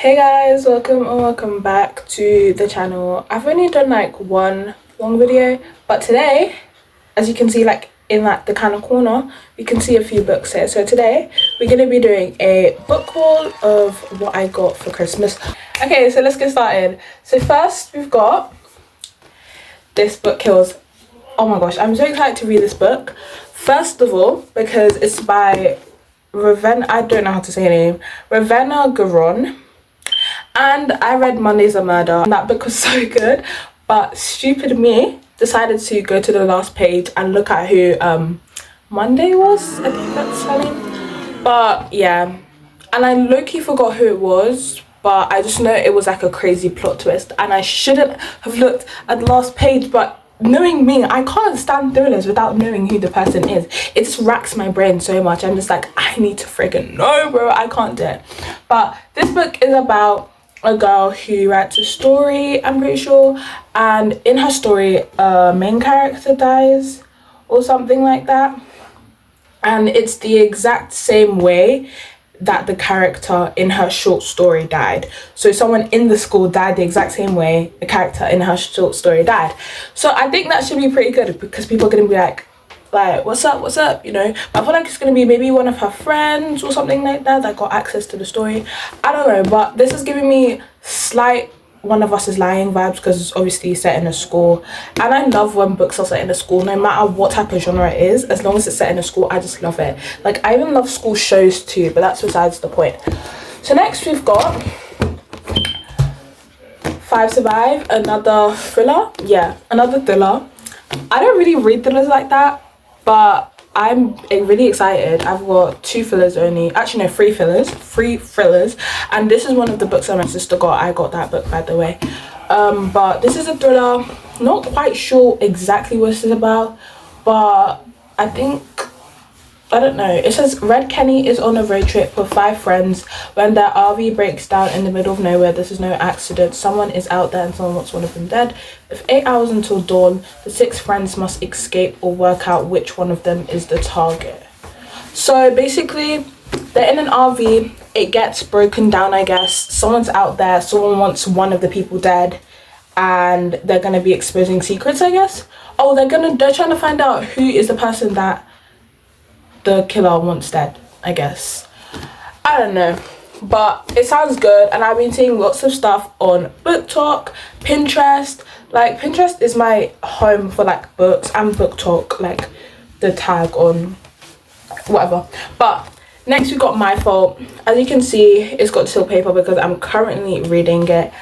Hey guys, welcome back to the channel. I've only done like one long video, but today, as you can see, like in like the kind of corner, you can see a few books here. So today we're gonna be doing a book haul of what I got for Christmas. Okay, so let's get started. So first we've got this book kills. Oh my gosh, I'm so excited to read this book. First of all, because it's by I don't know how to say her name, Ravenna Garon. And I read Monday's a Murder, and that book was so good, but stupid me decided to go to the last page and look at who Monday was. I think that's her name. But yeah, and I low-key forgot who it was, but I just know it was like a crazy plot twist, and I shouldn't have looked at the last page, but knowing me, I can't stand thrillers without knowing who the person is. It just racks my brain so much. I'm just like, I need to freaking know, bro. I can't do it. But this book is about a girl who writes a story, I'm pretty sure, and in her story a main character dies or something like that, and it's the exact same way that the character in her short story died. So someone in the school died the exact same way the character in her short story died. So I think that should be pretty good, because people are going to be like what's up, you know. But I feel like it's going to be maybe one of her friends or something like that that got access to the story. I don't know, but this is giving me slight One of Us Is Lying vibes, because it's obviously set in a school, and I love when books are set in a school, no matter what type of genre it is. As long as it's set in a school, I just love it. Like, I even love school shows too, but that's besides the point. So next we've got Five Survive, another thriller. Yeah, another thriller. I don't really read thrillers like that, but I'm really excited. I've got three thrillers, and this is one of the books that my sister got. I got that book, by the way. But this is a thriller. Not quite sure exactly what this is about, but I don't know. It says Red Kenny is on a road trip with 5 friends when their RV breaks down in the middle of nowhere. This is no accident. Someone is out there and someone wants one of them dead. With 8 hours until dawn, the 6 friends must escape or work out which one of them is the target. So basically, they're in an RV. It gets broken down, I guess. Someone's out there. Someone wants one of the people dead, and they're gonna be exposing secrets, I guess. Oh, they're trying to find out who is the person that the killer wants dead, I guess. I don't know, but it sounds good, and I've been seeing lots of stuff on Book Talk, Pinterest. Like, Pinterest is my home for like books, and Book Talk, like the tag on whatever. But next we got My Fault. As you can see, it's got seal paper because I'm currently reading it.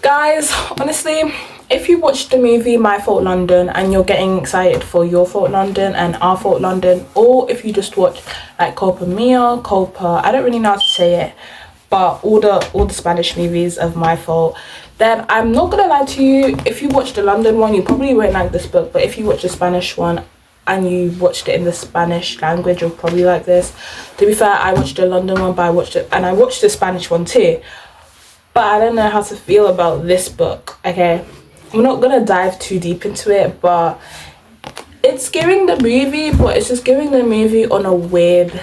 Guys, honestly, if you watched the movie My Fault London and you're getting excited for Your Fault London and Our Fault London, or if you just watch like Culpa Mia, Culpa, I don't really know how to say it, but all the Spanish movies of My Fault, then I'm not gonna lie to you, if you watch the London one, you probably won't like this book, but if you watch the Spanish one and you watched it in the Spanish language, you'll probably like this. To be fair, I watched the London one, but I watched the Spanish one too. But I don't know how to feel about this book, okay? I'm not gonna dive too deep into it, but it's giving the movie, but it's just giving the movie on a weird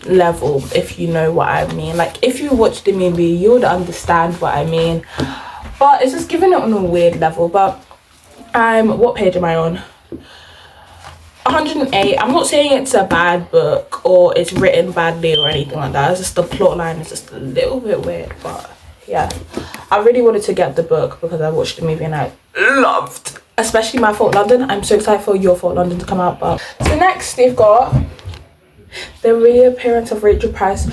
level, if you know what I mean. Like, if you watch the movie, you would understand what I mean. But it's just giving it on a weird level. But what page am I on? 108. I'm not saying it's a bad book or it's written badly or anything like that. It's just the plot line is just a little bit weird, but yeah, I really wanted to get the book because I watched the movie and I loved, especially My Fault London. I'm so excited for Your Fault London to come out. But so next we've got the reappearance of Rachel Price.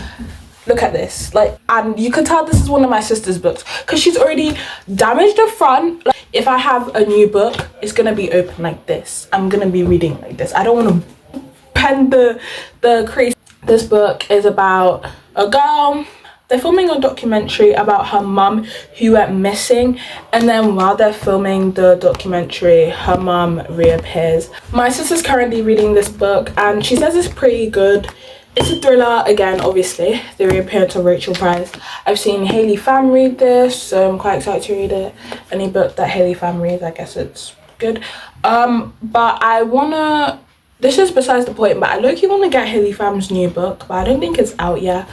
Look at this, like, and you can tell this is one of my sister's books because she's already damaged the front. Like, if I have a new book, it's gonna be open like this. I'm gonna be reading like this. I don't want to pen the crease. This book is about a girl. They're filming a documentary about her mum who went missing, and then while they're filming the documentary, her mum reappears. My sister's currently reading this book and she says it's pretty good. It's a thriller, again, obviously, the reappearance of Rachel Price. I've seen Hayley Pham read this, so I'm quite excited to read it. Any book that Hayley Pham reads, I guess it's good. But this is besides the point, but I low-key want to get Hayley Pham's new book, but I don't think it's out yet.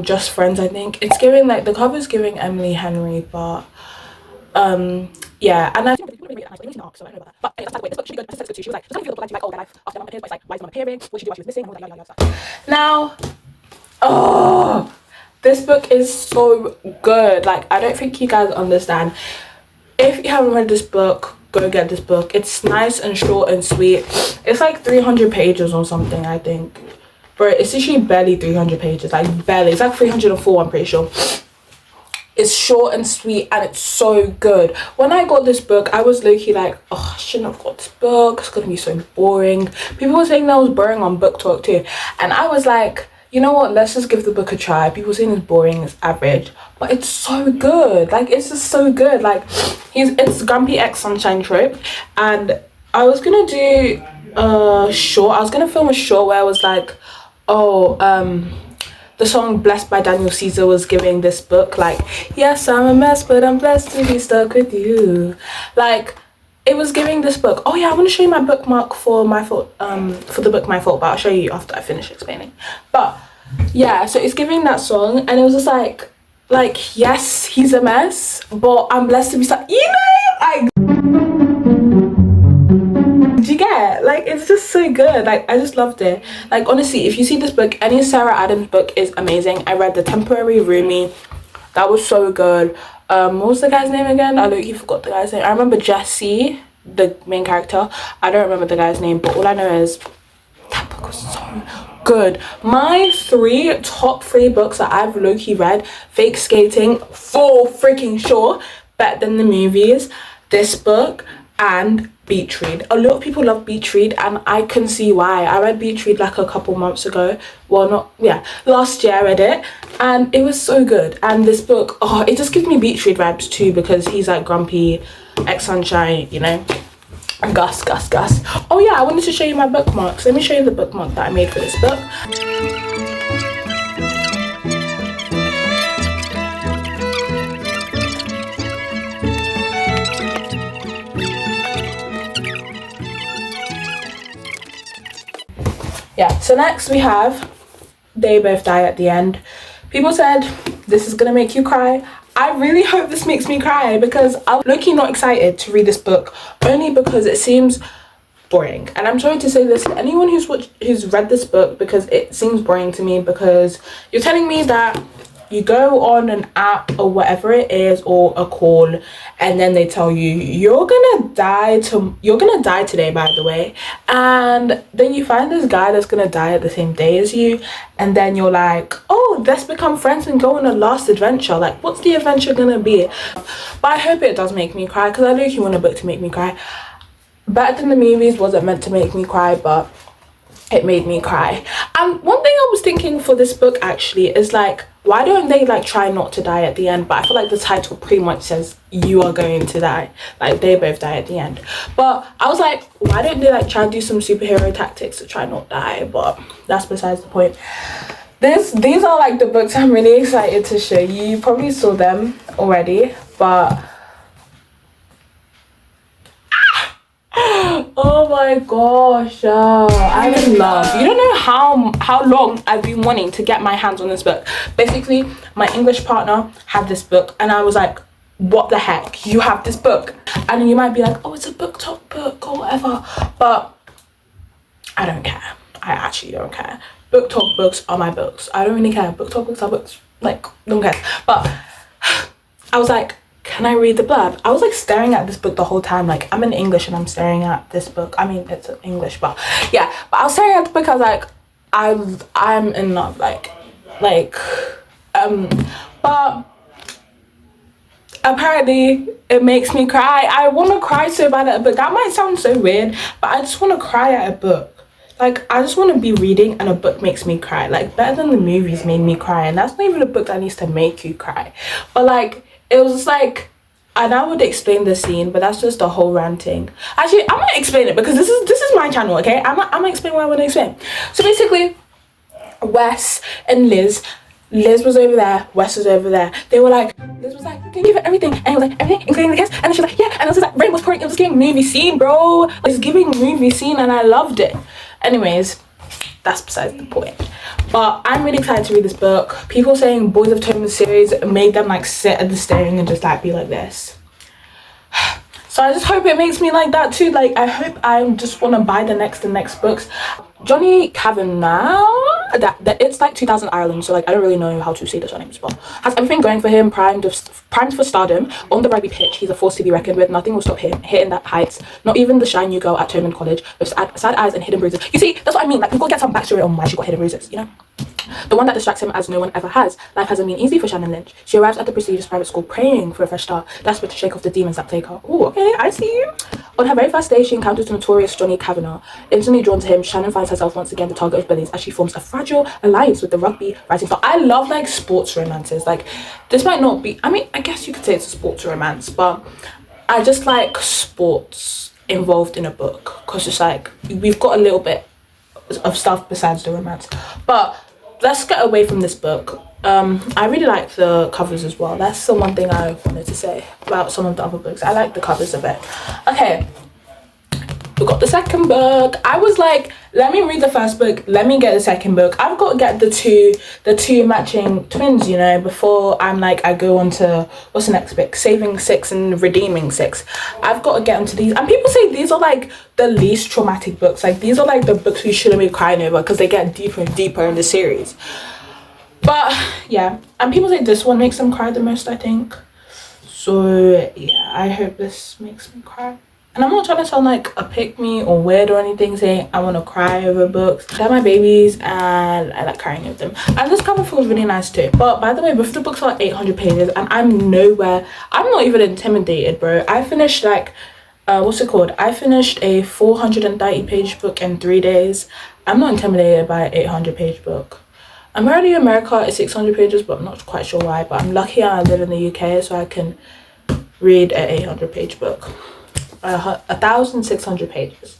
Just Friends, I think. It's giving, like, the cover's giving Emily Henry, but yeah, and I so I don't know about that. But anyway, that's wait, this book should be good. This is good too. She was like, just feel like life all their life after mum appears, but it's like, why is mum appearing? What should she do while she was missing? All that, yada. Now, oh, this book is so good. Like, I don't think you guys understand. If you haven't read this book, go get this book. It's nice and short and sweet. It's like 300 pages or something, I think. But it's actually barely 300 pages, like barely. It's like 304, I'm pretty sure. It's short and sweet and it's so good. When I got this book, I was low-key like, oh, I shouldn't have got this book. It's gonna be so boring. People were saying that was boring on Book Talk too. And I was like, you know what, let's just give the book a try. People saying it's boring, it's average. But it's so good. Like, it's just so good. Like, it's Grumpy X Sunshine Trope. And I was gonna do a short. I was gonna film a short where I was like, oh, the song Blessed by Daniel Caesar was giving this book, like, yes, I'm a mess, but I'm blessed to be stuck with you. Like, it was giving this book. Oh yeah, I want to show you my bookmark for my fault, for the book My Fault, but I'll show you after I finish explaining. But yeah, so it's giving that song, and it was just like, yes, he's a mess, but I'm blessed to be stuck, you know, like, do you get it? Like, it's just so good. Like, I just loved it. Like, honestly, if you see this book, any Sarah Adams book is amazing. I read The Temporary Roomie. That was so good. What was the guy's name again? I literally forgot the guy's name. I remember Jesse, the main character. I don't remember the guy's name, but all I know is that book was so good. My top three books that I've low-key read: Fake Skating, for freaking sure, better than the movies, this book, and Beach Read. A lot of people love Beach Read, and I can see why. I read Beach Read like a couple months ago. Well, not, yeah, last year I read it, and it was so good. And this book, oh, it just gives me Beach Read vibes too, because he's like Grumpy X Sunshine, you know, Gus. Oh yeah, I wanted to show you my bookmarks. Let me show you the bookmark that I made for this book. Yeah, so next we have They Both Die at the End. People said this is gonna make you cry. I really hope this makes me cry, because I'm low-key not excited to read this book, only because it seems boring. And I'm trying to say this to anyone who's read this book, because it seems boring to me, because you're telling me that you go on an app or whatever it is, or a call, and then they tell you you're gonna die today, by the way, and then you find this guy that's gonna die at the same day as you, and then you're like, oh, let's become friends and go on a last adventure. Like, what's the adventure gonna be? But I hope it does make me cry, because I really want a book to make me cry. Better Than the Movies wasn't meant to make me cry, but it made me cry. And one thing I was thinking for this book actually is, like, why don't they like try not to die at the end? But I feel like the title pretty much says you are going to die, like they both die at the end. But I was like, why don't they like try and do some superhero tactics to try not die? But that's besides the point. These are like the books I'm really excited to show you. You probably saw them already, but oh my gosh, I'm in love. You don't know how long I've been wanting to get my hands on this book. Basically, my English partner had this book, and I was like, what the heck, you have this book? And you might be like, oh, it's a Book Talk book or whatever, but I don't care. I actually don't care. Book Talk books are my books. I don't really care. Book Talk books are books, like, don't care. But I was like, can I read the blurb? I was like staring at this book the whole time. Like, I'm in English and I'm staring at this book. I mean, it's English, but yeah. But I was staring at the book. I was like, I'm in love. But apparently it makes me cry. I want to cry so bad at a book. That might sound so weird, but I just want to cry at a book. Like, I just want to be reading and a book makes me cry. Like, Better Than the Movies made me cry, and that's not even a book that needs to make you cry. But like, it was just like, and I would explain the scene, but that's just a whole ranting. Actually, I'm gonna explain it, because this is my channel, okay? I'm gonna explain what I want to explain. So basically, Wes and Liz was over there, Wes was over there. They were like, Liz was like, can you give it everything? And he was like, everything, including the kiss? And then she was like, yeah. And it was just like, rain was pouring, it was giving movie scene, bro. It's giving movie scene, and I loved it. Anyways, that's besides the point. But I'm really excited to read this book. People saying Boys of Tome series made them like sit at the staring and just like be like this. So I just hope it makes me like that too. Like I hope I just want to buy the next books. Johnny Kavanagh, that it's like 2000 Ireland, so like I don't really know how to say the surnames, but has everything going for him, primed for stardom, on the rugby pitch. He's a force to be reckoned with. Nothing will stop him hitting that heights, not even the shy new girl at Thomond College with sad eyes and hidden bruises. You see, that's what I mean, like we've got to get some backstory on why she got hidden bruises, you know. The one that distracts him as no one ever has. Life hasn't been easy for Shannon Lynch. She arrives at the prestigious private school praying for a fresh start, desperate to shake off the demons that plague her. Oh, okay, I see you. On her very first day, she encounters the notorious Johnny Kavanagh. Instantly drawn to him, Shannon finds herself once again the target of bullies as she forms a fragile alliance with the rugby writing star. I love like sports romances. Like this might not be, I mean, I guess you could say it's a sports romance, but I just like sports involved in a book because it's like we've got a little bit of stuff besides the romance. But let's get away from this book. I really like the covers as well. That's the one thing I wanted to say about some of the other books. I like the covers a bit. Okay, we got the second book. I was like, let me read the first book, let me get the second book. I've got to get the two matching twins, you know, before I'm like I go on to what's the next book, Saving Six and Redeeming Six. I've got to get onto these, and people say these are like the least traumatic books. Like these are like the books we shouldn't be crying over because they get deeper and deeper in the series. But yeah, and people say this one makes them cry the most, I think. So yeah, I hope this makes me cry. And I'm not trying to sound like a pick-me or weird or anything, saying I want to cry over books. They're my babies and I like crying over them. And this cover feels really nice too. But by the way, both the books are 800 pages and I'm not even intimidated, bro. I finished like, what's it called? I finished a 430 page book in 3 days. I'm not intimidated by an 800 page book. Apparently America is 600 pages, but I'm not quite sure why. But I'm lucky I live in the UK, so I can read an 800 page book. 1,600 pages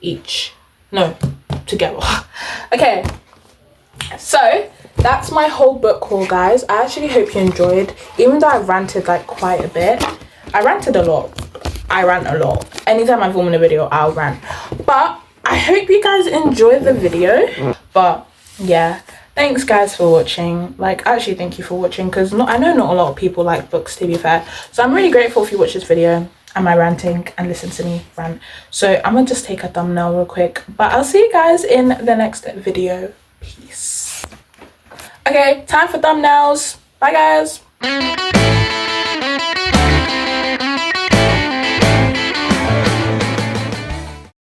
each. No, together. Okay, so that's my whole book haul, guys. I actually hope you enjoyed. Even though I ranted like quite a bit. I ranted a lot. I rant a lot. Anytime I film in a video, I'll rant. But I hope you guys enjoyed the video. But yeah, thanks guys for watching. Like actually thank you for watching, because I know not a lot of people like books, to be fair. So I'm really grateful if you watch this video and my ranting and listen to me rant. So I'm gonna just take a thumbnail real quick, but I'll see you guys in the next video. Peace. Okay, time for thumbnails. Bye guys.